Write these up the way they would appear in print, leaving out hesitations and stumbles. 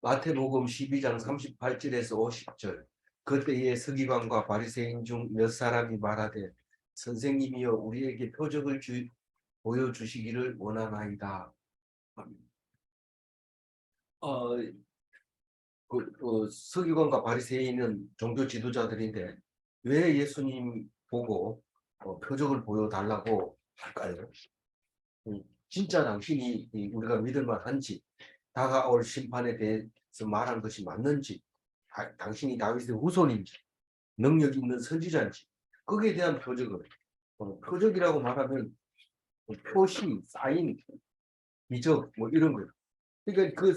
마태복음 12장 38절에서 50절. 그때에 서기관과 바리새인 중 몇 사람이 말하되 선생님이여 우리에게 표적을 보여주시기를 원하나이다. 어, 서기관과 바리새인은 종교 지도자들인데 왜 예수님 보고 표적을 보여달라고 할까요? 진짜 당신이 우리가 믿을 만한지, 다가올 심판에 대해서 말한 것이 맞는지, 당신이 다윗의 후손인지, 능력 있는 선지자인지, 거기에 대한 표적을, 표적이라고 말하면 표시, 사인, 이적 뭐 이런 거예요. 그러니까 그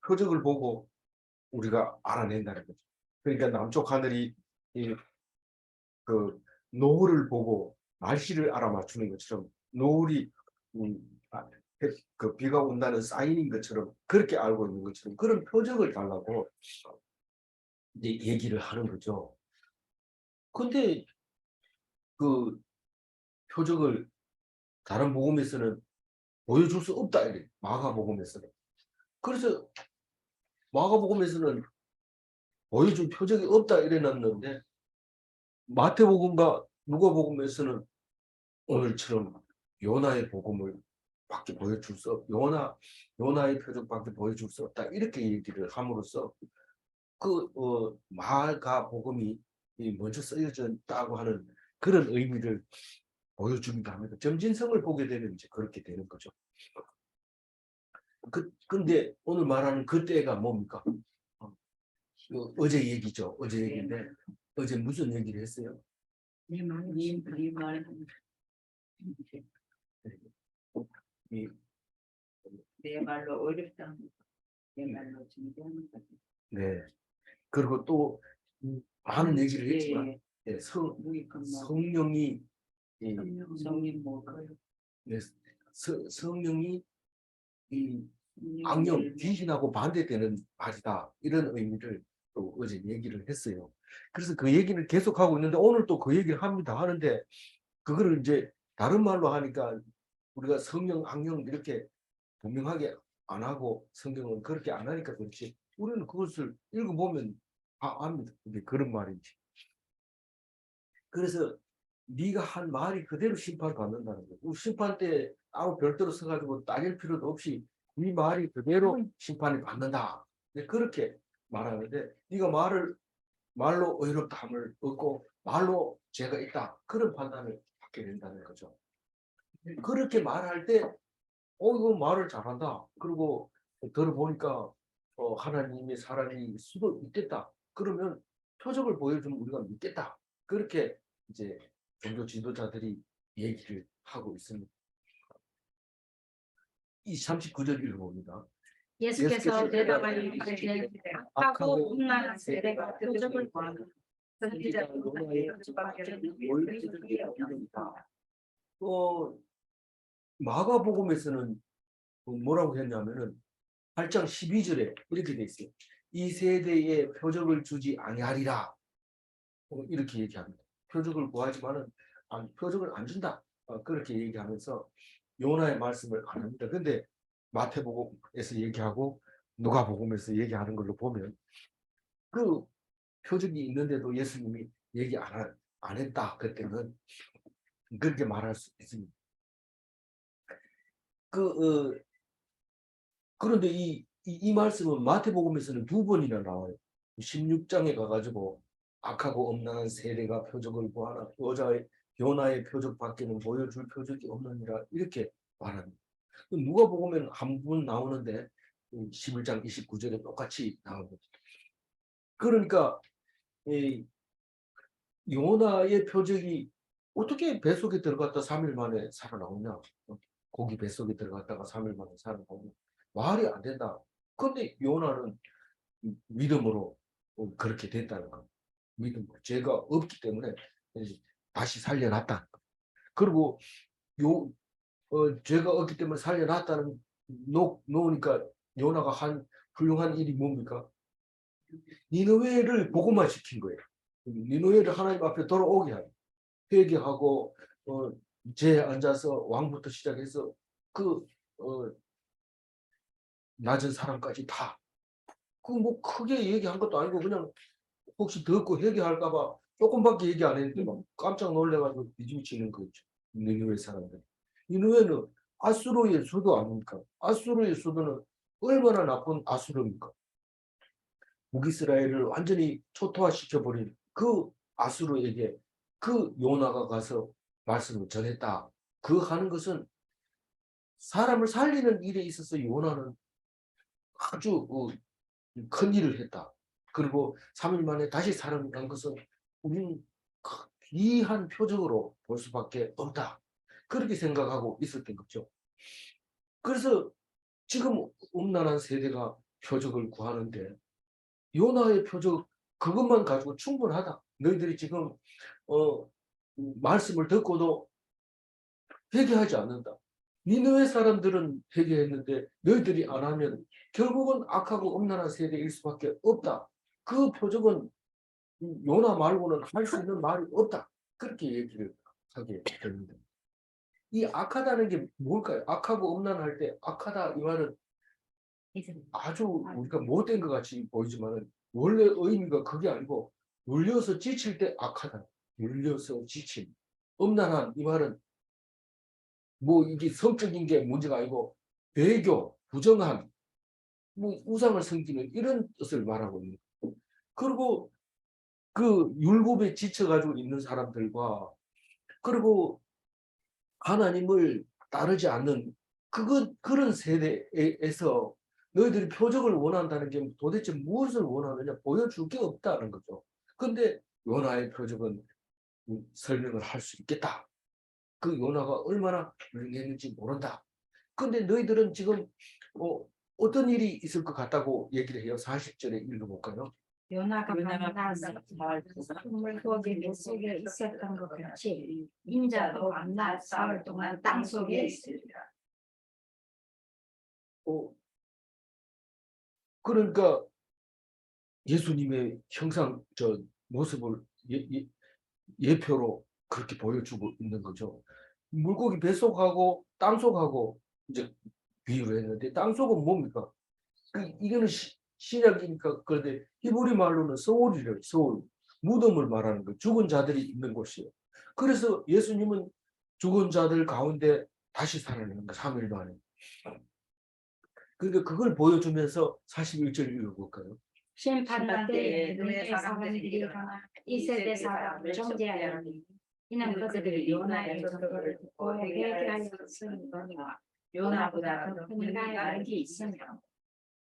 표적을 보고 우리가 알아낸다는 거죠. 그러니까 남쪽 하늘이 그 노을을 보고 날씨를 알아맞추는 것처럼 노을이 그 비가 온다는 사인인 것처럼 그렇게 알고 있는 것처럼 그런 표적을 달라고 이제 얘기를 하는 거죠. 근데 그 표적을 다른 복음에서는 보여줄 수 없다 이래. 마가복음에서는. 그래서 마가복음에서는 보여줄 표적이 없다 이래놨는데 마태복음과 누가복음에서는 오늘처럼 요나의 복음을 밖에 보여줄 수 없, 요나의 표적밖에 보여줄 수 없다 이렇게 얘기를 함으로써 마가 복음이 먼저 쓰여졌다고 하는 그런 의미를 보여주기도 합니다. 점진성을 보게 되면 이제 그렇게 되는 거죠. 근데 오늘 말하는 그때가 뭡니까? 어제 얘기죠. 어제 얘기인데 어제 무슨 얘기를 했어요? 내 말로 어렵다. 내 말로 준비하는 거지. 네. 그리고 또 많은 얘기를 했지만 예, 성령이 성령 뭐가요? 네, 성령이 이 악령 귀신하고 반대되는 말이다 이런 의미를 또 어제 얘기를 했어요. 그래서 그 얘기를 계속하고 있는데 오늘 또 그 얘기를 합니다. 하는데 그거를 이제 다른 말로 하니까 우리가 성령 악령 이렇게 분명하게 안 하고 성경은 그렇게 안 하니까 그렇지 우리는 그것을 읽어보면 압니다. 이게 그런 말인지. 그래서 네가 한 말이 그대로 심판을 받는다는 거예요. 심판 때 따로 별도로 써가지고 따질 필요도 없이 네 말이 그대로 심판을 받는다. 그렇게 말하는데 네가 말로 의롭다함을 얻고 말로 죄가 있다. 그런 판단을 받게 된다는 거죠. 그렇게 말할 때 이거 말을 잘한다. 그리고 들어보니까 하나님의 사람일 수도 있겠다. 그러면 표적을 보여주면 우리가 믿겠다. 그렇게 이제 종교 지도자들이 얘기를 하고 있습니다. 이 39절 읽어봅니다. 예수께서 대답하여 이르시되 악하고 음란한 세대가 표적을 구하는 선지자들의 수밖에 없느니라. 마가복음에서는 뭐라고 했냐면은 8장 12절에 이렇게 돼 있어요. 이 세대에 표적을 주지 아니하리라. 이렇게 얘기합니다. 표적을 구하지만은 표적을 안 준다. 그렇게 얘기하면서 요나의 말씀을 안 합니다. 근데 마태복음에서 얘기하고 누가복음에서 얘기하는 걸로 보면 그 표적이 있는데도 예수님이 얘기 안 했다. 그때는 그렇게 말할 수 있습니다. 그런데 이 말씀은 마태복음에서는 두 번이나 나와요. 16장에 가가지고 악하고 엄란한 세대가 표적을 구하나 요나의 표적밖에는 보여줄 표적이 없느니라 이렇게 말합니다. 누가복음에는 한 번 나오는데 11장 29절에 똑같이 나옵니다. 그러니까 이 요나의 표적이 어떻게 뱃속에 들어갔다 3일 만에 살아나오냐? 고기 뱃속에 들어갔다가 3일 만에 살아나오냐? 말이 안 된다. 그런데 요나는 믿음으로 그렇게 됐다는 거. 믿음으로 죄가 없기 때문에 다시 살려놨다. 그리고 죄가 없기 때문에 살려놨다는 놓으니까 요나가 한 훌륭한 일이 뭡니까? 니느웨를 복음화 시킨 거예요. 니느웨를 하나님 앞에 돌아오게 하고 회개하고 죄에 앉아서 왕부터 시작해서 그 낮은 사람까지 다 그 뭐 크게 얘기한 것도 아니고 그냥 혹시 듣고 회개할까봐 조금밖에 얘기 안 했는데 막 깜짝 놀래가지고 뒤집치는 거죠. 니느웨 사람들. 니느웨는 아수르의 수도 아닙니까? 아수르의 수도는 얼마나 나쁜 아수르입니까? 북이스라엘을 완전히 초토화시켜버린 그 아수르에게 그 요나가 가서 말씀을 전했다. 그 하는 것은 사람을 살리는 일에 있어서 요나는 아주 큰 일을 했다. 그리고 3일 만에 다시 살아난 것은 우리는 귀한 표적으로 볼 수밖에 없다. 그렇게 생각하고 있었던 거죠. 그래서 지금 음란한 세대가 표적을 구하는데 요나의 표적 그것만 가지고 충분하다. 너희들이 지금 말씀을 듣고도 회개하지 않는다. 니느웨 사람들은 회개했는데 너희들이 안 하면 결국은 악하고 음란한 세대일 수밖에 없다. 그 표적은 요나 말고는 할 수 있는 말이 없다. 그렇게 얘기를 하게 됩니다. 이 악하다는 게 뭘까요? 악하고 음란할 때 악하다 이 말은 아주 우리가 못된 것 같이 보이지만 원래 의미가 그게 아니고 눌려서 지칠 때 악하다. 눌려서 지침. 음란한 이 말은 뭐 이게 성적인 게 문제가 아니고 배교, 부정한, 뭐 우상을 섬기는 이런 뜻을 말하고 있는 거예요. 그리고 그 율법에 지쳐가지고 있는 사람들과 그리고 하나님을 따르지 않는 그런 세대에서 너희들이 표적을 원한다는 게 도대체 무엇을 원하느냐 보여줄 게 없다는 거죠. 근데 요나의 표적은 설명을 할 수 있겠다. 그 요나가 얼마나 훌륭했는지 모른다. 근데 너희들은 지금 어떤 일이 있을 것 같다고 얘기를 해요. 40절에 읽어볼까요? 요나가 만나서 물고기 뱃속에 있었던 것 같이 인자도 만나 사흘 동안 땅 속에 있으리라. 그러니까 예수님의 형상 모습을 예표로 그렇게 보여주고 있는 거죠. 물고기 뱃속하고 땅속하고 이제 비유를 했는데 땅속은 뭡니까? 이거는 신약이니까 그런데 히브리 말로는 서울이래요. 서울. 무덤을 말하는 거. 죽은 자들이 있는 곳이에요. 그래서 예수님은 죽은 자들 가운데 다시 살아나는 거. 3일 만에. 그러니까 그걸 보여주면서 41절 읽어볼까요? 심판날 때에 너의 사람들이 일어나 이 세대 사람을 정죄하였으니 이는 그들이 요나의 전도를 듣고 회개하였으니거니와 요나보다 더 큰 까닭이 있으며.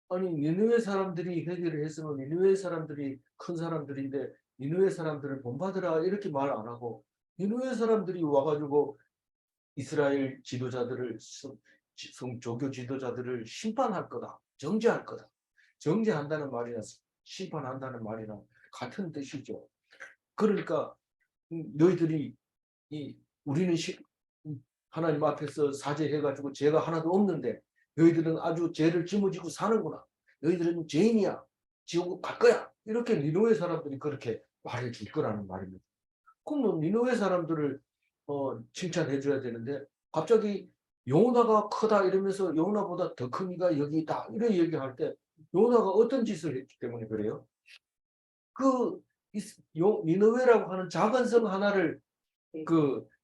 아니 니느웨 사람들이 회개를 했으면 니느웨 사람들이 큰 사람들인데 니느웨 사람들을 본받으라 이렇게 말 안 하고 니느웨 사람들이 와가지고 이스라엘 지도자들을 종교 지도자들을 심판할 거다. 정죄할 거다. 정죄한다는 말이나 심판한다는 말이나 같은 뜻이죠. 그러니까 너희들이 우리는 하나님 앞에서 사죄해가지고 죄가 하나도 없는데 너희들은 아주 죄를 짊어지고 사는구나. 너희들은 죄인이야. 지옥 갈 거야. 이렇게 니느웨 사람들이 그렇게 말해줄 거라는 말입니다. 그럼 니느웨 사람들을 칭찬해 줘야 되는데 갑자기 요나가 크다 이러면서 요나보다 더 큰 이가 여기 있다 이런 얘기할 때 요나가 어떤 짓을 했기 때문에 그래요? 그 니느웨라고 하는 작은 성 하나를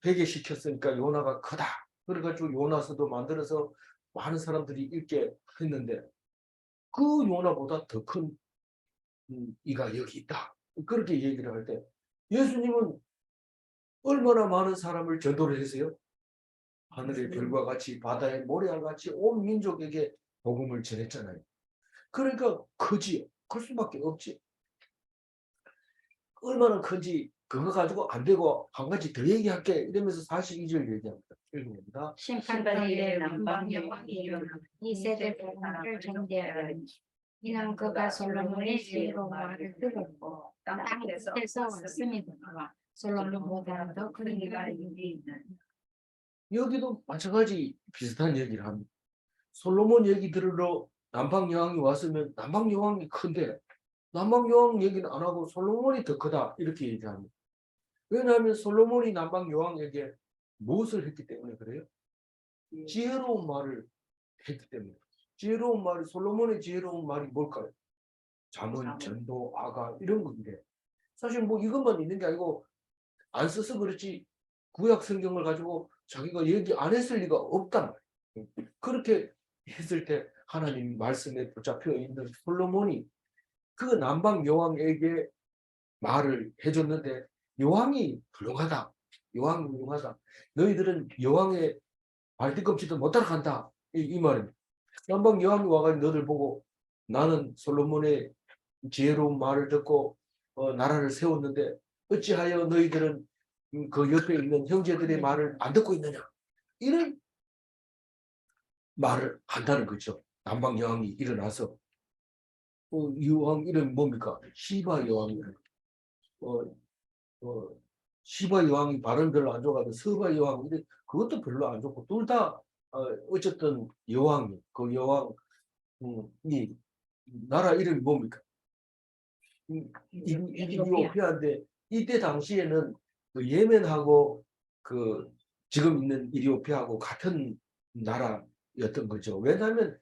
회개시켰으니까 요나가 크다. 그래가지고 요나서도 만들어서 많은 사람들이 읽게 했는데 그 요나보다 더 큰 이가 여기 있다. 그렇게 얘기를 할 때 예수님은 얼마나 많은 사람을 전도를 했어요? 하늘의 별과 같이 바다의 모래알 같이 온 민족에게 복음을 전했잖아요. 그러니까 크지. 클 수밖에 없지. 얼마나 큰지 그거 가지고 안 되고 한 가지 더 얘기할게 이러면서 42절 얘기합니다. 읽습니다. 심판날에 남방 여호와께 일어나 이 세대 사람을 정죄하리니 이는 그가 솔로몬의 지혜로운 말을 들었고 땅 끝에서 왔음이니라. 솔로몬보다 더 큰 이가 여기 있는. 여기도 마찬가지 비슷한 얘기를 합니다. 솔로몬 얘기 들으러 남방 여왕이 왔으면 남방 여왕이 큰데 남방 여왕 얘기는 안 하고 솔로몬이 더 크다 이렇게 얘기합니다. 왜냐하면 솔로몬이 남방 여왕에게 무엇을 했기 때문에 그래요? 지혜로운 말을 했기 때문에. 지혜로운 말이 솔로몬의 지혜로운 말이 뭘까요? 잠언, 전도, 아가 이런 건데 사실 뭐 이것만 있는 게 아니고 안 써서 그렇지 구약 성경을 가지고 자기가 얘기 안 했을 리가 없단 말이에요. 그렇게 했을 때 하나님 말씀에 붙잡혀 있는 솔로몬이 그 남방 여왕에게 말을 해줬는데 여왕이 훌륭하다. 여왕이 훌륭하다. 너희들은 여왕의 발뒤꿈치도 못 따라간다. 이 말입니다. 남방 여왕이 와가지고 너들 보고 나는 솔로몬의 지혜로운 말을 듣고 나라를 세웠는데 어찌하여 너희들은 그 옆에 있는 형제들의 말을 안 듣고 있느냐. 이런 말을 한다는 거죠. 남방 여왕이 일어나서 여왕 이름이 뭡니까? 시바 여왕이에요. 어, 어, 시바 여왕이 발음 별로 안 좋아가지고 서바 여왕 근데 그것도 별로 안 좋고 둘 다 어쨌든 여왕이 그 여왕이 나라 이름이 뭡니까? 이디오피아인데 이때 당시에는 그 예멘하고 그 지금 있는 이디오피아하고 같은 나라였던 거죠. 왜냐하면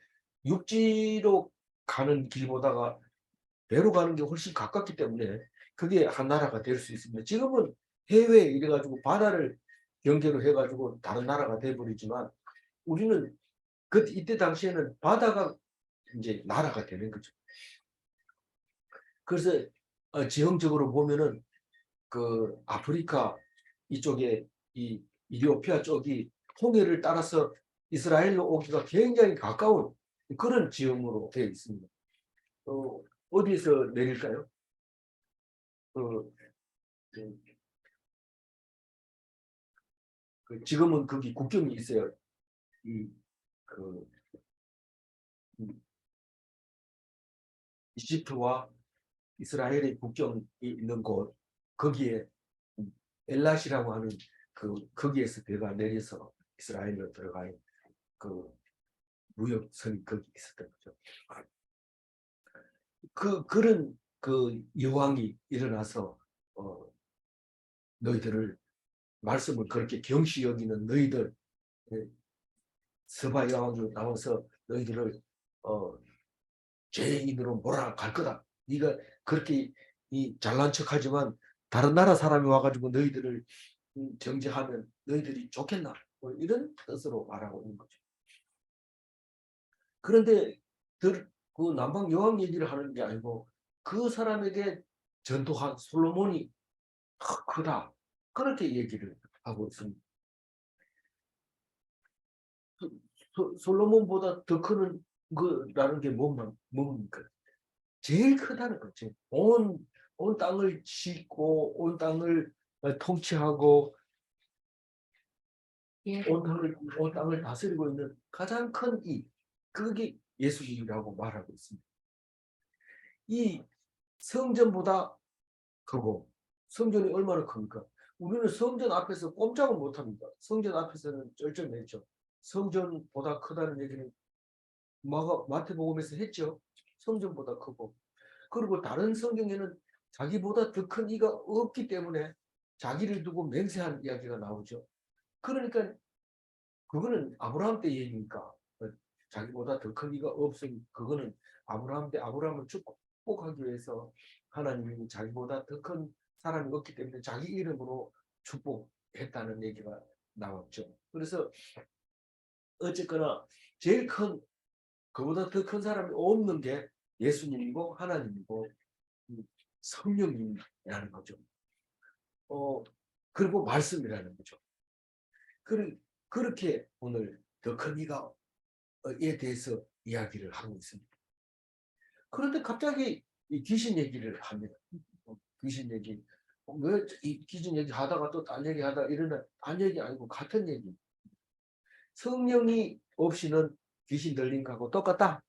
육지로 가는 길보다가 배로 가는 게 훨씬 가깝기 때문에 그게 한 나라가 될 수 있습니다. 지금은 해외 이래가지고 바다를 경계로 해가지고 다른 나라가 돼버리지만 우리는 그 이때 당시에는 바다가 이제 나라가 되는 거죠. 그래서 지형적으로 보면은 그 아프리카 이쪽에 이 이디오피아 쪽이 홍해를 따라서 이스라엘로 오기가 굉장히 가까운 그런 지형으로 되어 있습니다. 어디서 내릴까요? 그, 그, 지금은 거기 국경이 있어요. 이, 그, 이, 이집트와 이스라엘의 국경이 있는 곳, 거기에 엘라시라고 하는 거기에서 배가 내려서 이스라엘로 들어가는 그 무역선이 거기 있었던 거죠. 그런 그 여왕이 일어나서 너희들을 말씀을 그렇게 경시 여기는 너희들 서바 여왕이 나와서 너희들을 죄인으로 몰아갈 거다. 네가 그렇게 잘난 척하지만 다른 나라 사람이 와가지고 너희들을 정죄하면 너희들이 좋겠나? 뭐 이런 뜻으로 말하고 있는 거죠. 그런데 그 남방 여왕 얘기를 하는 게 아니고 그 사람에게 전도한 솔로몬이 크다. 그렇게 얘기를 하고 있습니다. 솔로몬보다 더 크는 거라는 게 뭡니까? 제일 크다는 거지. 온 땅을 짓고 온 땅을 통치하고 온 땅을 다스리고 있는 가장 큰 그게 예수님이라고 말하고 있습니다. 이 성전보다 크고 성전이 얼마나 큽니까? 우리는 성전 앞에서 꼼짝을 못합니다. 성전 앞에서는 쩔쩔매죠. 성전보다 크다는 얘기는 마태복음에서 했죠. 성전보다 크고 그리고 다른 성경에는 자기보다 더 큰 이가 없기 때문에 자기를 두고 맹세한 이야기가 나오죠. 그러니까 그거는 아브라함 때 얘기니까 자기보다 더 큰 이가 없으니 그거는 아브라함 때 아브라함을 축복하기 위해서 하나님이 자기보다 더 큰 사람이 없기 때문에 자기 이름으로 축복했다는 얘기가 나왔죠. 그래서 어쨌거나 제일 큰 그보다 더 큰 사람이 없는 게 예수님이고 하나님이고 성령이라는 거죠. 그리고 말씀이라는 거죠. 그렇게 오늘 더 큰 이가에 대해서 이야기를 하고 있습니다. 그런데 갑자기 이 귀신 얘기를 합니다. 귀신 얘기. 왜 이 귀신 얘기 하다가 또 딴 얘기 하다가 이러나 딴 얘기 아니고 같은 얘기. 성령이 없이는 귀신 들린 거하고 똑같다.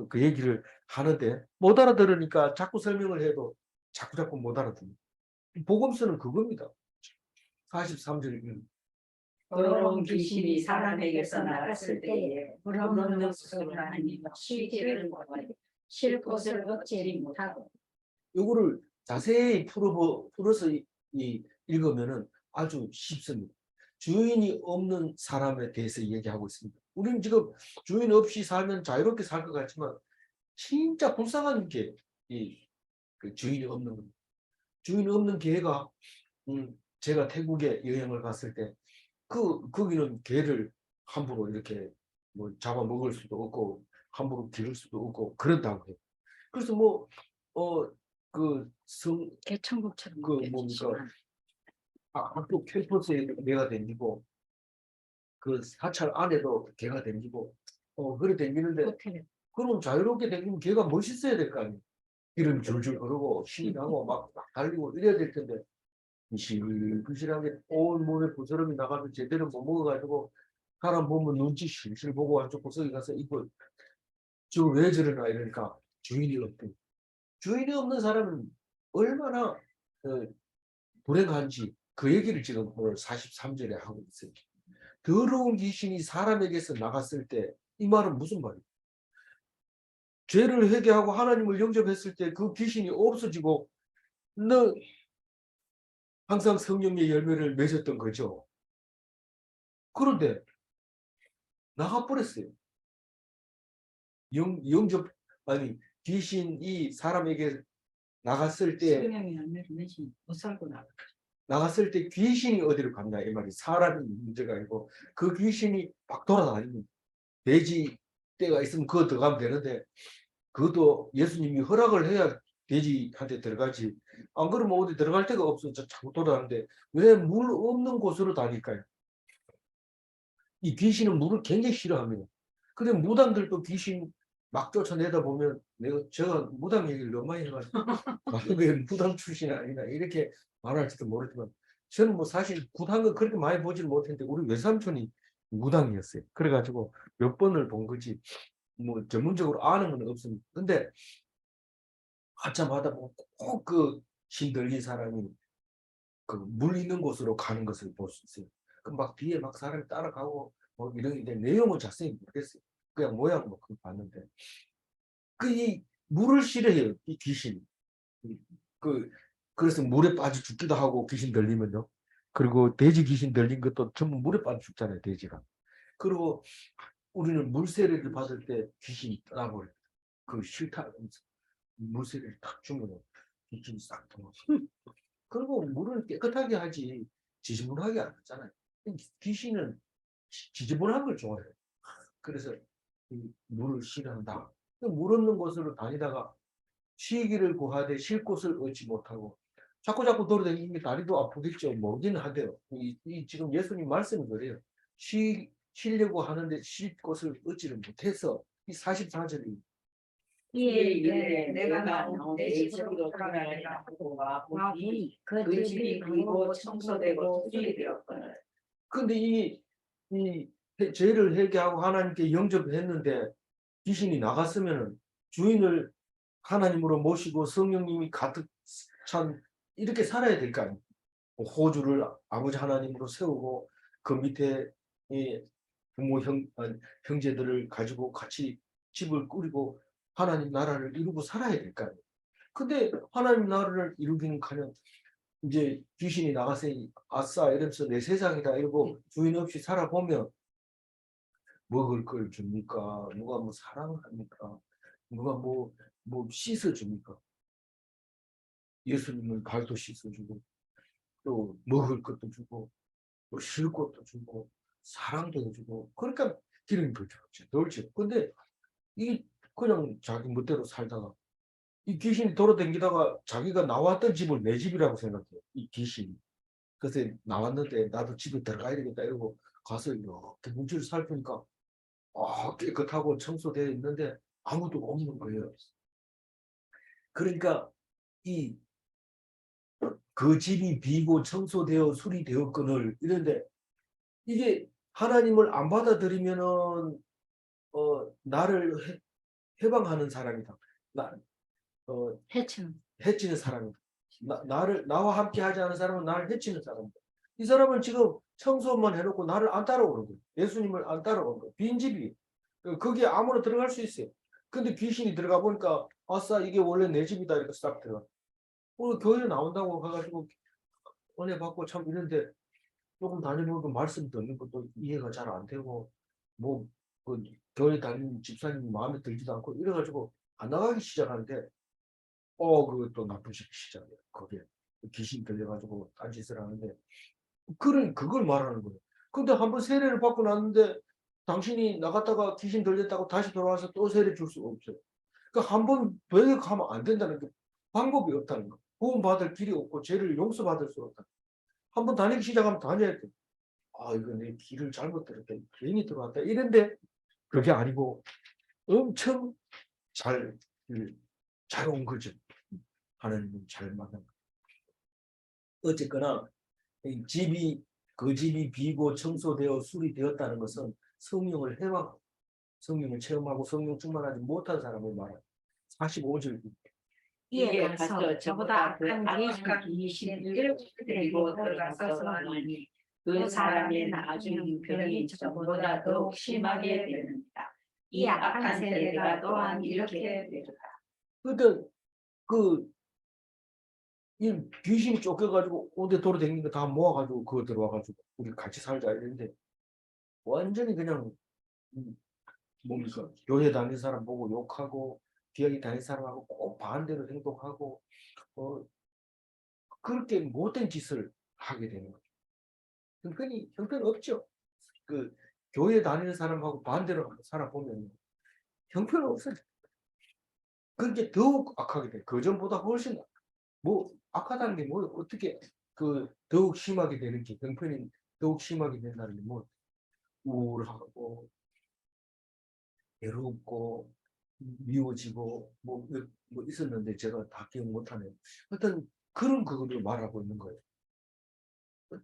그 얘기를 하는데 못 알아들으니까 자꾸 설명을 해도 자꾸 못 알아듣는. 복음서는 그겁니다. 43절 더러운 귀신이 사람에게서 나갔을 때에 물없는 목소리를 하니 쉬기를 구하여 쉴 곳을 얻지 못하고. 요거를 자세히 풀어서 읽으면은 아주 쉽습니다. 주인이 없는 사람에 대해서 얘기하고 있습니다. 우리는 지금 주인 없이 살면 자유롭게 살 것 같지만 진짜 불쌍한 게 그 주인이 없는 개가 제가 태국에 여행을 갔을 때 거기는 개를 함부로 이렇게 뭐 잡아먹을 수도 없고 함부로 기를 수도 없고 그런다고 해요. 그래서 개천국처럼 그 뭡니까 학교 캠퍼스에 개가 댕기고 그 사찰 안에도 개가 댕기고 그래 댕기는데 호텔에 그럼 자유롭게 댕기면 개가 멋있어야 될 거 아니에요. 기름 줄줄 흐르고 신나고 막 달리고 이래야 될 텐데 시끌시끌하게 온 몸에 부스럼이 나가서 제대로 못 먹어가지고 사람 보면 눈치 실실 보고 한쪽 구석에 가서 이거 저 왜 저러나 이러니까 주인이 없대. 주인이 없는 사람은 얼마나 불행한지 그 얘기를 지금 오늘 43절에 하고 있어요. 더러운 귀신이 사람에게서 나갔을 때 이 말은 무슨 말이에요? 죄를 회개하고 하나님을 영접했을 때 그 귀신이 없어지고 너 항상 성령의 열매를 맺었던 거죠. 그런데 나가버렸어요. 영접 아니 귀신이 사람에게 나갔을 때 성령의 열매를 맺지 못 살고 나갔을 때 귀신이 어디로 갔나 이 말이 사람이 문제가 아니고 그 귀신이 막 돌아다니는 돼지 떼가 있으면 그거 들어가면 되는데 그것도 예수님이 허락을 해야 돼지한테 들어가지 안 그러면 어디 들어갈 데가 없어서 자꾸 돌아다니는데 왜 물 없는 곳으로 다닐까요? 이 귀신은 물을 굉장히 싫어합니다. 근데 무당들도 귀신 막 쫓아내다 보면 제가 무당 얘기를 너무 많이 해가지고 왜 무당 출신이 아니나 이렇게 말할지도 모르지만 저는 뭐 사실 무당은 그렇게 많이 보지는 못했는데 우리 외삼촌이 무당이었어요. 그래가지고 몇 번을 본 거지 뭐 전문적으로 아는 건 없습니다. 근데 한참 하다 보면 꼭 그 신들린 사람이 그 물 있는 곳으로 가는 것을 볼 수 있어요. 그 막 뒤에 막 사람이 따라가고 뭐 이런 게 내용은 자세히 모르겠어요. 그냥 모양 뭐 그거 봤는데 이 물을 싫어해요 이 귀신이. 그 그래서 물에 빠져 죽기도 하고 귀신 들리면요. 그리고 돼지 귀신 들린 것도 전부 물에 빠져 죽잖아요 돼지가. 그리고 우리는 물세례를 받을 때 귀신이 떠나버려요. 그 싫다 하면서 물세례를 탁 주면 귀신이 싹 통하고. 그리고 물을 깨끗하게 하지 지저분하게 안 하잖아요. 귀신은 지저분한 걸 좋아해요. 그래서 물을 싫어한다. 물 없는 곳으로 다니다가 쉬기를 구하되 쉴 곳을 얻지 못하고 자꾸 돌아다니는 게 다리도 아프겠죠. 뭐기는 하대요. 지금 예수님 말씀이 그래요. 쉬려고 하는데 쉴 곳을 얻지를 못해서 이 44절이 이에 이르되 내가 나온 내 집으로 돌아가리라 하고 와 보니 그 집이 비고 청소되고 수리되었거늘. 근데 이 죄를 회개하고 하나님께 영접했는데 귀신이 나갔으면은 주인을 하나님으로 모시고 성령님이 가득 찬 이렇게 살아야 될 거 아니에요. 호주를 아버지 하나님으로 세우고 그 밑에 이 부모 형제들을 가지고 같이 집을 꾸리고 하나님 나라를 이루고 살아야 될 거 아니에요. 근데 하나님 나라를 이루기는커녕 이제 귀신이 나갔으니 아싸 이러면서 내 세상이다 이러고 주인 없이 살아보면 먹을 걸 줍니까? 누가 뭐 사랑합니까? 누가 뭐 씻어줍니까? 예수님은 발도 씻어주고 또 먹을 것도 주고 또 쉴 것도 주고 사랑도 해주고 그러니까 기름이 덜죠. 근데 이 그냥 자기 멋대로 살다가 이 귀신이 돌아다니다가 자기가 나왔던 집을 내 집이라고 생각해요. 이 귀신이. 그래서 나왔는데 나도 집에 들어가야 되겠다 이러고 가서 이렇게 문지를 살피니까 깨끗하고 청소되어 있는데 아무도 없는 거예요. 그러니까 이 그 집이 비고 청소되어 수리되었거늘 이런데 이게 하나님을 안 받아들이면은 나를 해방하는 사람이다. 해치는 해치는 사람이다. 나와 함께 하지 않은 사람은 나를 해치는 사람이다. 이 사람은 지금 청소만 해놓고 나를 안 따라오는 거예요. 예수님을 안 따라오는 거예요. 빈집이 거기에 아무나 들어갈 수 있어요. 근데 귀신이 들어가 보니까 아싸 이게 원래 내 집이다 이렇게 싹 들어가. 오늘 교회 나온다고 가가지고 은혜 받고 참 이런데 조금 다녀보니까 말씀 듣는 것도 이해가 잘 안 되고 그 교회 다니는 집사님 마음에 들지도 않고 이래가지고 안 나가기 시작하는데 그것도 나쁜 시작이에요. 거기에 귀신 들려가지고 딴짓을 하는데 그걸 말하는 거예요. 근데 한번 세례를 받고 났는데 당신이 나갔다가 귀신 들렸다고 다시 돌아와서 또 세례 줄 수가 없어요. 그러니까 한번 배역하면 안 된다는 게 방법이 없다는 거. 구원받을 길이 없고 죄를 용서받을 수 없다. 한번 다니기 시작하면 다녀야 돼. 이거 내 길을 잘못 들었다. 괜히 들어왔다. 이런데 그게 아니고 엄청 잘 온 거죠. 하나님은 잘 만난 거. 어쨌거나 그 집이 비고 청소되어 수리되었다는 것은 성령을 해와 성령을 체험하고 성령 충만하지 못한 사람을 말합니다. 45절. 이에 가서 저보다 악한 귀신 일곱 데리고 들어가서 하니 그 사람의 나중 병이 전보다 더욱 심하게 됩니다. 이 악한 세대가 또한 이렇게 되리라. 그러니까 이 귀신이 쫓겨가지고 온데 돌아다니는 거 다 모아가지고 그거 들어와가지고 우리 같이 살자 이랬는데 완전히 그냥 뭡니까 교회 다니는 사람 보고 욕하고 교회 다니는 사람하고 꼭 반대로 행동하고 그렇게 못된 짓을 하게 되는 거죠. 형편 없죠. 그 교회 다니는 사람하고 반대로 살아보면 형편 없어요. 그게 더욱 악하게 돼. 그 전보다 훨씬 뭐 악하다는 게 뭐 어떻게 더욱 심하게 되는 게 형편이 더욱 심하게 된다는 게 뭐 우울하고 외롭고 미워지고 뭐 있었는데 제가 다 기억 못하네요. 어떤 그런 그거를 말하고 있는 거예요.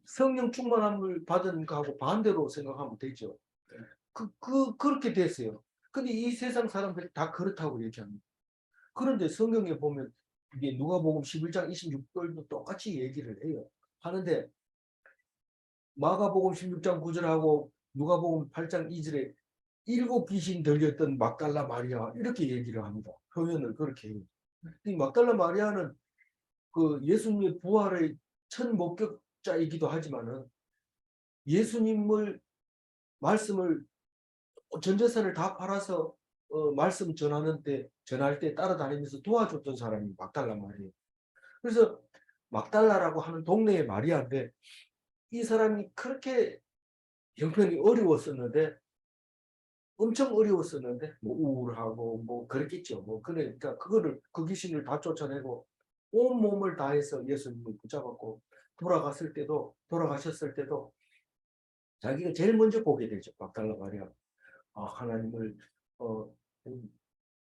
성령 충만함을 받은 거하고 반대로 생각하면 되죠. 그렇게 됐어요. 근데 이 세상 사람들이 다 그렇다고 얘기합니다. 그런데 성경에 보면 이게 누가복음 11장 26절도 똑같이 얘기를 해요. 하는데 마가복음 16장 9절하고 누가복음 8장 2절에 일곱 귀신 들렸던 막달라 마리아 이렇게 얘기를 합니다. 표현을 그렇게 해요. 이 막달라 마리아는 그 예수님의 부활의 첫 목격자이기도 하지만은 예수님을 말씀을 전 재산을 다 팔아서 말씀 전할 때 따라다니면서 도와줬던 사람이 막달라 마리아. 그래서 막달라라고 하는 동네의 마리아인데 이 사람이 그렇게 형편이 어려웠었는데 엄청 어려웠었는데 뭐 우울하고 뭐 그랬겠죠. 뭐 그러니까 그 귀신을 다 쫓아내고 온 몸을 다해서 예수님을 붙잡았고 돌아가셨을 때도 자기가 제일 먼저 보게 되죠. 막달라 마리아. 하나님을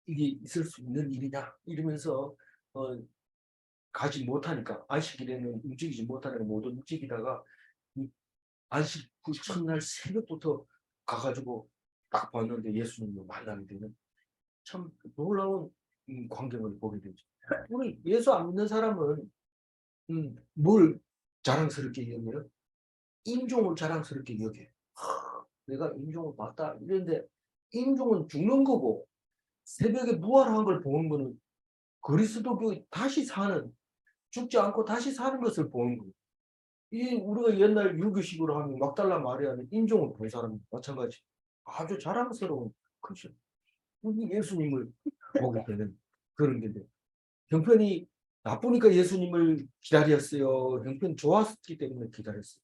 이게 있을 수 있는 일이냐 이러면서 가지 못하니까 안식일에는 움직이지 못하니까 못 움직이다가 안식 그 첫날 새벽부터 가가지고 딱 봤는데 예수님을 만나게 되는 참 놀라운 광경을 보게 되죠. 우리 예수 안 믿는 사람은 뭘 자랑스럽게 여겨요? 인종을 자랑스럽게 여겨요. 내가 인종을 봤다 이런데 인종은 죽는 거고 새벽에 부활한 걸 보는 거는 그리스도교 다시 사는 죽지 않고 다시 사는 것을 보는 거예요. 이 우리가 옛날 유교식으로 하면 막달라 마리아는 인종을 본 사람 마찬가지 아주 자랑스러운 것이죠. 우리 예수님을 보게 되는 그런 게 형편이 나쁘니까 예수님을 기다렸어요. 형편이 좋았기 때문에 기다렸어요.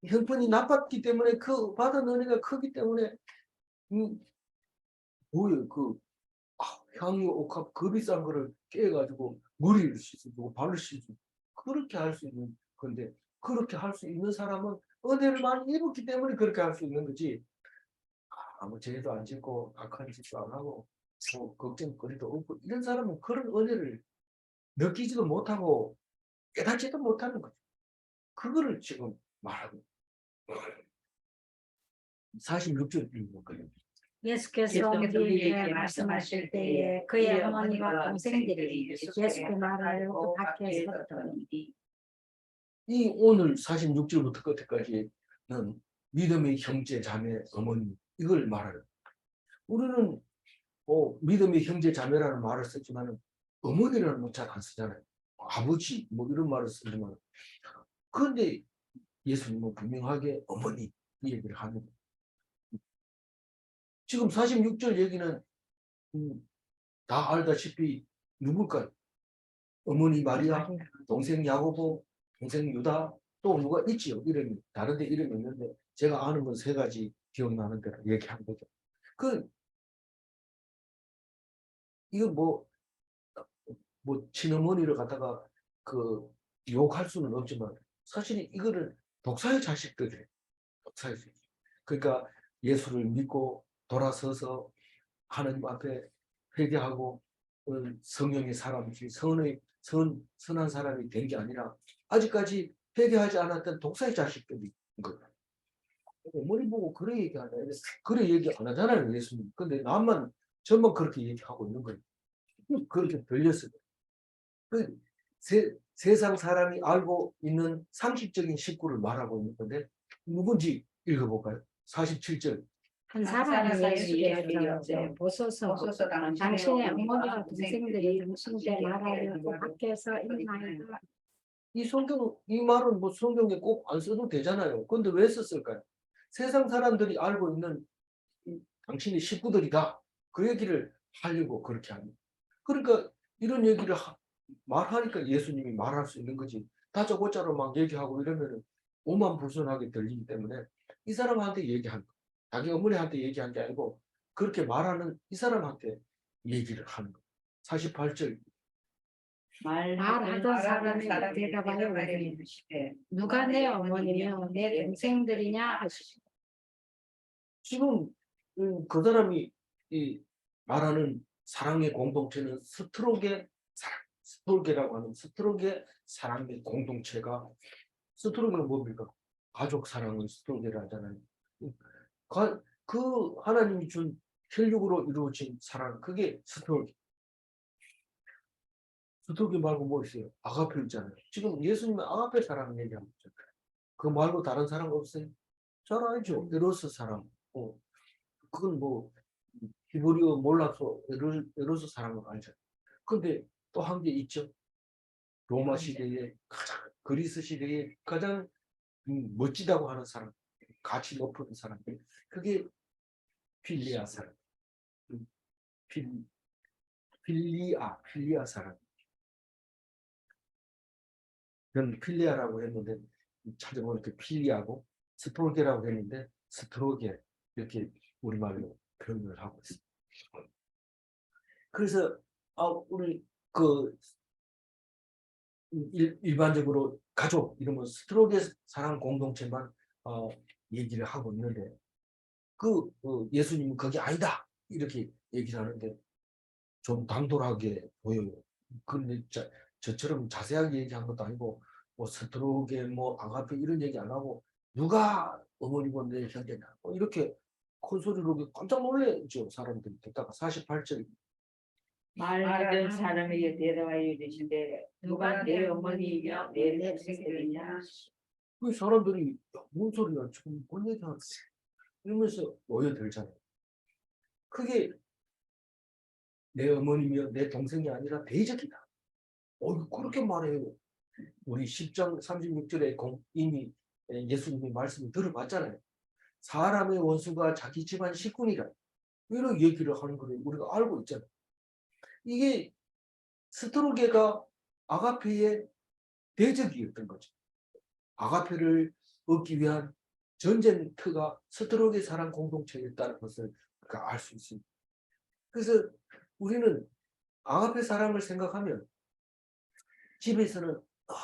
형편이 나빴기 때문에 그 받은 은혜가 크기 때문에 뭐예요? 향유 옥합 그 비싼 거를 깨가지고 머리를 씻어주고 발을 씻어주고 그렇게 할 수 있는 건데 그렇게 할 수 있는 사람은 은혜를 많이 입었기 때문에 그렇게 할 수 있는 거지. 아무 죄도 안 짓고 악한 짓도 안 하고 뭐 걱정거리도 없고 이런 사람은 그런 은혜를 느끼지도 못하고 깨닫지도 못하는 거죠. 그거를 지금 말하고 46절 읽는 거예요. 예수께서 우리에게 말씀하실 때에 그의 어머니와 동생들이 예수께 말하려고 밖에 섰더니 이 오늘 46절부터 끝까지는 믿음의 형제, 자매, 어머니 이걸 말하는 우리는 믿음의 형제, 자매라는 말을 쓰지만 어머니라는 말 잘 안 쓰잖아요. 아버지 뭐 이런 말을 쓰지만 그런데 예수님은 분명하게 어머니 이 얘기를 합니다. 지금 46절 얘기는 다 알다시피 누굴까요? 어머니 마리아, 동생 야고보, 동생 유다, 또 누가 있지요. 이름이 다른데 이름이 있는데 제가 아는 건 세 가지 기억나는 대로 얘기한 거죠. 그 이거 뭐 친어머니를 갖다가 그 욕할 수는 없지만 사실 이거를 독사의 자식들이에요. 독사의 자식. 그러니까 예수를 믿고 돌아서서 하나님 앞에 회개하고 성령의 사람이지 선한 사람이 된 게 아니라 아직까지 회개하지 않았던 독사의 자식들인 거예요. 어머니 보고 그래 얘기 안 해. 그래 얘기 안 하잖아요, 예수님. 근데 저만 그렇게 얘기하고 있는 거예요. 그렇게 들렸어요. 그 세상 사람이 알고 있는 상식적인 식구를 말하고 있는 건데 누군지 읽어볼까요? 47절. 한 사람이 예수께서 보소서 당신의 어머니와 동생들이 당신께 말하려고 밖에서 있나이다. 이 말은 뭐 성경에 꼭 안 써도 되잖아요. 근데 왜 썼을까요? 세상 사람들이 알고 있는 당신의 식구들이다. 그 얘기를 하려고 그렇게 합니다. 그러니까 이런 얘기를 말하니까 예수님이 말할 수 있는 거지. 다짜고짜로 막 얘기하고 이러면 오만불순하게 들리기 때문에 이 사람한테 얘기한 거. 자기 어머니한테 얘기한 게 아니고 그렇게 말하는 이 사람한테 얘기를 하는 거. 48절. 말하던 사람이 대답하여 이르시되 누가 내 어머니며 내 동생들이냐 하시고 지금 그 사람이 이 말하는 사랑의 공동체는 스토르게라고 하는 스토르게 사랑의 공동체가 스토르게는 뭡니까? 가족 사랑을 스토르게라 하잖아요. 그 하나님이 준 혈육으로 이루어진 사랑 그게 스토르게. 스토르게 말고 뭐 있어요? 아가페 있잖아요. 지금 예수님은 아가페 사랑 얘기하고 있잖아요. 그 말고 다른 사랑 없어요? 잘 알죠. 에로스 사랑. 그건 뭐 히브리어 몰라서 에로스 사랑을 알죠. 근데 또 한 게 있죠. 로마 시대에 그리스 시대에 가장 멋지다고 하는 사람, 가치 높은 사람, 그게 필리아 사람, 필, 필리아 사람. 저는 필리아라고 했는데 찾아보니까 필리아고 스토르게라고 했는데 스토르게 이렇게 우리말로 표현을 하고 있습니다. 그래서 우리 그 일반적으로 가족 이러면 스토르게 사랑 공동체만 얘기를 하고 있는데 예수님은 그게 아니다 이렇게 얘기를 하는데 좀 당돌하게 보여요. 근데 저처럼 자세하게 얘기한 것도 아니고 뭐 스토르게 뭐 아가페 이런 얘기 안 하고 누가 어머니고 내 형제냐 뭐 이렇게 큰 소리로 깜짝 놀래죠 사람들이 듣다가 48절 말하던 사람에게 대답하여 이르시되 누가 내 어머니이며 내 동생들이냐 그 사람들이 뭔 소리야 지금 뭔 얘기하는 이러면서 모여들잖아요. 그게 내 어머니며 내 동생이 아니라 대적이다. 그렇게 말해요. 우리 10장 36절에 이미 예수님이 말씀을 들어봤잖아요. 사람의 원수가 자기 집안 식구니라. 이런 얘기를 하는 걸 우리가 알고 있잖아요. 이게 스토르게가 아가페의 대적이었던 거죠. 아가페를 얻기 위한 전쟁터가 스토르게 사랑 공동체였다는 것을 알 수 있습니다. 그래서 우리는 아가페 사랑을 생각하면 집에서는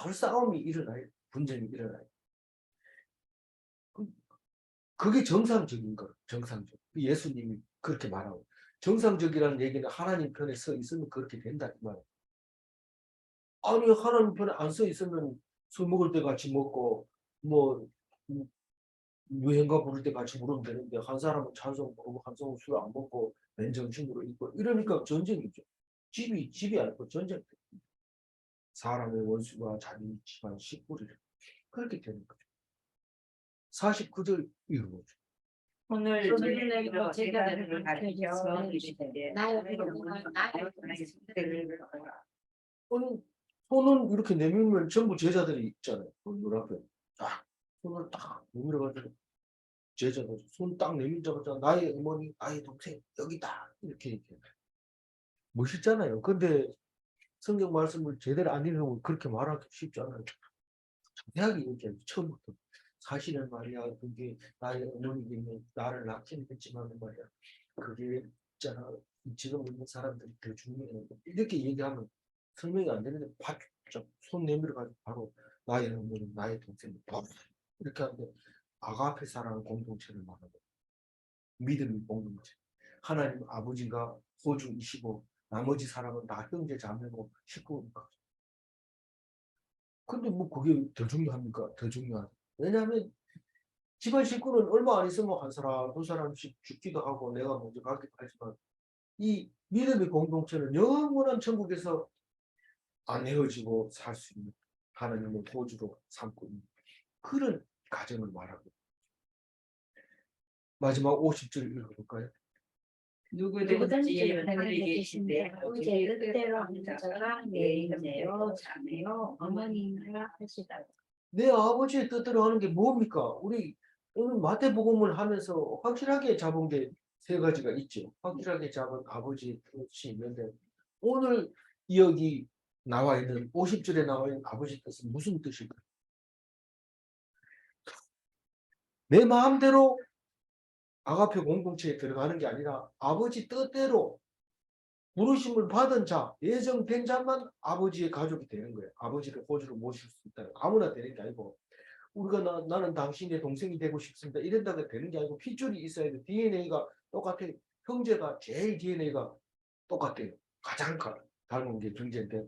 늘 싸움이 일어나요. 분쟁이 일어나요. 그게 정상적인 거예요. 정상적. 예수님이 그렇게 말하고 정상적이라는 얘기는 하나님 편에 서 있으면 그렇게 된다 이 말이에요. 아니 하나님 편에 안 서 있으면 술 먹을 때 같이 먹고 뭐 유행가 부를 때 같이 부르면 되는데 한 사람은 찬송 부르고 한 사람은 술 안 먹고 맨정신으로 있고 이러니까 전쟁이죠. 집이 아니고 전쟁. 사람의 원수가 자기 집안 식구를 그렇게 되는 거죠. 49절 이루어죠. 손을 내밀어 제자들을 가르쳐 이르시되 나의 어머니와 나의 동생들을 손은 이렇게 내밀면 전부 제자들이 있잖아요. 눈 앞에 딱 손을 딱 내밀어가지고 제자들 손 딱 내밀자마자 나의 어머니, 나의 동생 여기다 이렇게 멋있잖아요. 근데 성경 말씀을 제대로 안 읽으면 그렇게 말하기 쉽지 않아요. 자세하게 얘기해요. 처음부터. 사실은 말이야, 그게 나의 어머니가 나를 낳긴 했지만 말이야, 그게 있잖아. 지금 있는 사람들이 더 중요해. 이렇게 얘기하면 설명이 안 되는데 바짝 손 내밀어 가지고 바로 나의 어머니, 나의 동생, 바로 이렇게 하는데 아가페 사랑하는 공동체를 말하고 믿음의 공동체. 하나님 아버지가 호주이시고 나머지 사람은 다 형제 자매고 식구니까. 근데 뭐 그게 더 중요합니까? 더 중요하다. 왜냐하면 집안 식구는 얼마 안 있으면 한 사람, 두 사람씩 죽기도 하고 내가 먼저 가기도 하지만 이 믿음의 공동체는 영원한 천국에서 안 헤어지고 살 수 있는 하나님의 보주로 삼고 있는 그런 가정을 말하고 마지막 50절 읽어볼까요? 누구든지 하늘에 계신데 아버지의 뜻대로 하는 자가 내 형제요 자매요 어머니라 하시다. 내 아버지의 뜻대로 하는 게 뭡니까? 우리 오늘 마태복음을 하면서 확실하게 잡은 게 세 가지가 있죠. 확실하게 잡은 아버지의 뜻이 있는데 오늘 여기 나와 있는 50절에 나와 있는 아버지 뜻은 무슨 뜻일까요? 내 마음대로 아가페 공동체에 들어가는 게 아니라 아버지 뜻대로 부르심을 받은 자, 예정된 자만 아버지의 가족이 되는 거예요. 아버지를 호주로 모실 수 있다. 아무나 되는 게 아니고 우리가 나는 당신의 동생이 되고 싶습니다. 이런다고 되는 게 아니고 핏줄이 있어야 돼. DNA가 똑같아요. 형제가 제일 DNA가 똑같아요. 가장 닮은 게 형제인데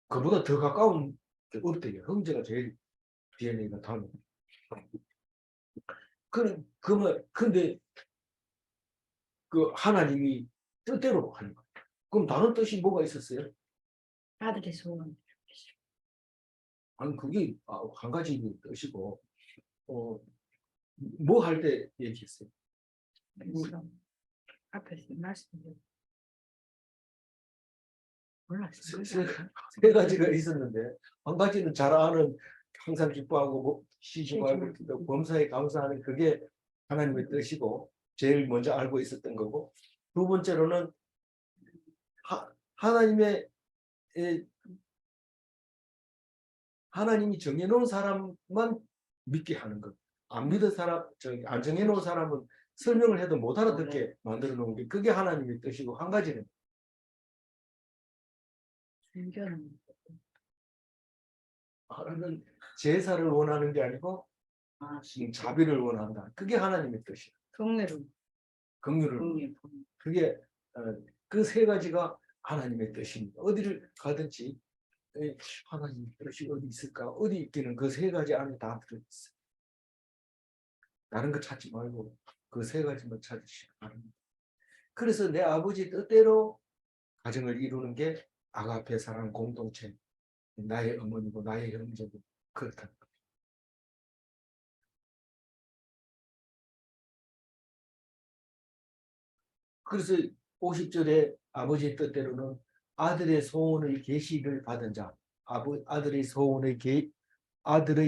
그보다 더 가까운 게 없대요. 형제가 제일 DNA가 닮은. 근데 그 하나님이 뜻대로 하는 거예요. 그럼 다른 뜻이 뭐가 있었어요? 아들의 소원. 아니 그게 한 가지 뜻이고 뭐 할 때 얘기했어요? 앞에서 말씀드렸 몰랐어요. 세 가지가 있었는데 한 가지는 잘 아는 항상 기뻐하고 뭐 시주하고 범사에 감사하는 그게 하나님의 뜻이고 제일 먼저 알고 있었던 거고 두 번째로는 하나님의 하나님이 정해놓은 사람만 믿게 하는 것. 안 믿은 사람, 안 정해놓은 사람은 설명을 해도 못 알아듣게 만들어 놓은 게 그게 하나님의 뜻이고 한 가지는 순교는 하나는 제사를 원하는 게 아니고 자비를 원한다. 그게 하나님의 뜻이야. 경례로 긍휼을. 그게 그 세 가지가 하나님의 뜻입니다. 어디를 가든지 하나님의 뜻이 어디 있을까? 어디 있기는 그 세 가지 안에 다 들어있어요. 다른 거 찾지 말고 그 세 가지만 찾으시기 바랍니다. 그래서 내 아버지 뜻대로 가정을 이루는 게 아가페 사랑 공동체, 나의 어머니고 나의 형제고 그렇다. 그래서 50절에 아버지의 뜻대로는 아들의 소원의 계시를 받은 자, 아들의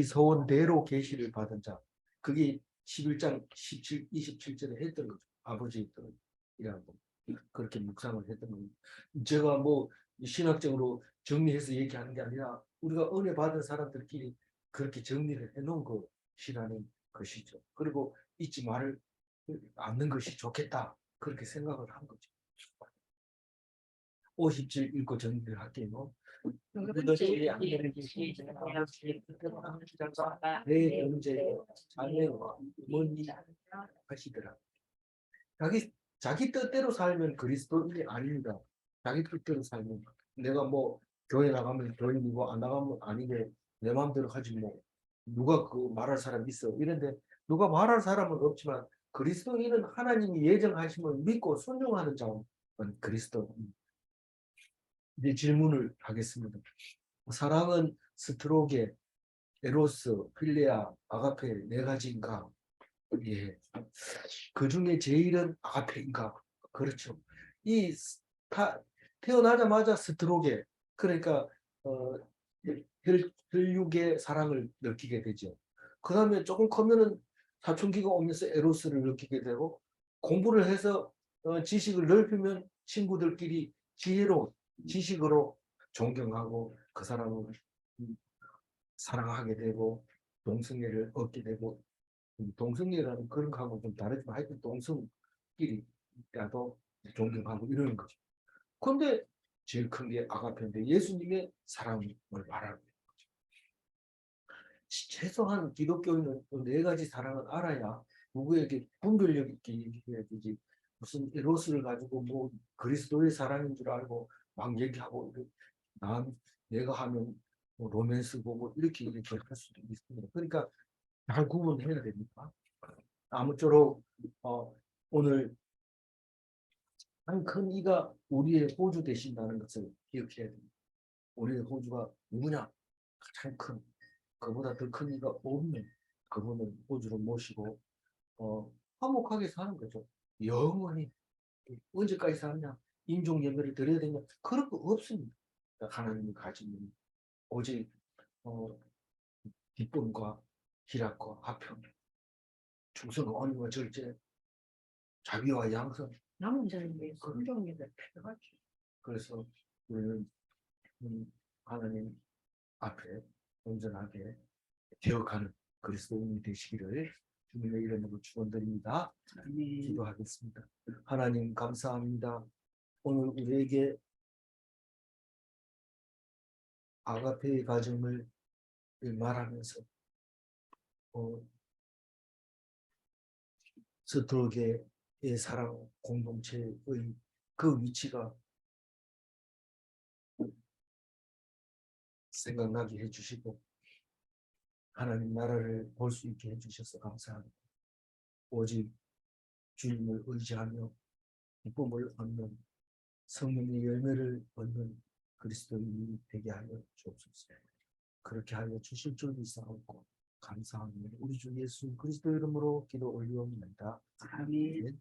소원대로 계시를 받은 자, 그게 11장 17, 27절에 했던 거죠. 아버지의 뜻이라고 그렇게 묵상을 했던 겁니다. 제가 뭐 신학적으로 정리해서 얘기하는 게 아니라 우리가 은혜 받은 사람들끼리 그렇게 정리를 해놓은 것이라는 것이죠. 그리고 잊지 말을 않는 것이 좋겠다. 그렇게 생각을 한 거죠. 50절 읽고 정리를 할게요. 누구든지 하늘에 계신 내 형제 자매와 어머니 하시더라. 자기 뜻대로 살면 그리스도인이 아닙니다. 자기 뜻대로 살면 내가 뭐 교회 나가면 교인이고 안 나가면 아니게 내 마음대로 하지 뭐 누가 그 말할 사람 있어 이런데 누가 말할 사람은 없지만 그리스도인은 하나님이 예정하심을 믿고 순종하는 자는 그리스도인. 이제 질문을 하겠습니다. 사랑은 스트로게, 에로스, 필레아, 아가페 네 가지인가? 예. 그 중에 제일은 아가페인가? 그렇죠. 태어나자마자 스트로게 그러니까 혈육의 사랑을 느끼게 되죠. 그 다음에 조금 커면은 사춘기가 오면서 에로스를 느끼게 되고 공부를 해서 지식을 넓히면 친구들끼리 지혜로 지식으로 존경하고 그 사람을 사랑하게 되고 동성애를 얻게 되고 동성애라는 그런 거하고 좀 다르지만 하여튼 동성끼리라도 존경하고 이러는 거죠. 근데 제일 큰 게 아가페인데 예수님의 사랑을 말하는 거죠. 최소한 기독교인은 네 가지 사랑을 알아야 누구에게 분별력 있게 얘기해야 되지. 무슨 에로스를 가지고 뭐 그리스도의 사랑인 줄 알고 막 얘기하고 내가 하면 뭐 로맨스고 뭐 이렇게 할 수도 있습니다. 그러니까 잘 구분해야 됩니다. 아무쪼록 오늘 한 큰 이가 우리의 호주 되신다는 것을 기억해야 됩니다. 우리의 호주가 누구냐? 가장 큰 그보다 더 큰 이가 없는 그분을 호주로 모시고 화목하게 사는 거죠. 영원히 언제까지 사느냐? 인종 예배를 드려야 되냐? 그런 거 없습니다. 하나님이 가지는 오직 기쁨과 희락과 화평, 충성과 언과 절제, 자비와 양선. 남은 자를 위해 성경에도 필요하지. 그래서 우리는 하나님 앞에 온전하게 기억하는 그리스도인이 되시기를 주님의 이름으로 축원드립니다. 기도하겠습니다. 하나님 감사합니다. 오늘 우리에게 아가페의 가정을 말하면서 서툴게의 사랑 공동체의 그 위치가 생각나게 해주시고 하나님 나라를 볼 수 있게 해주셔서 감사합니다. 오직 주님을 의지하며 기쁨을 얻는 성령의 열매를 얻는 그리스도인이 되게 하여 주옵소서. 그렇게 하여 주실 줄 믿사옵고 감사합니다. 우리 주 예수 그리스도 이름으로 기도 올리옵나이다. 아멘.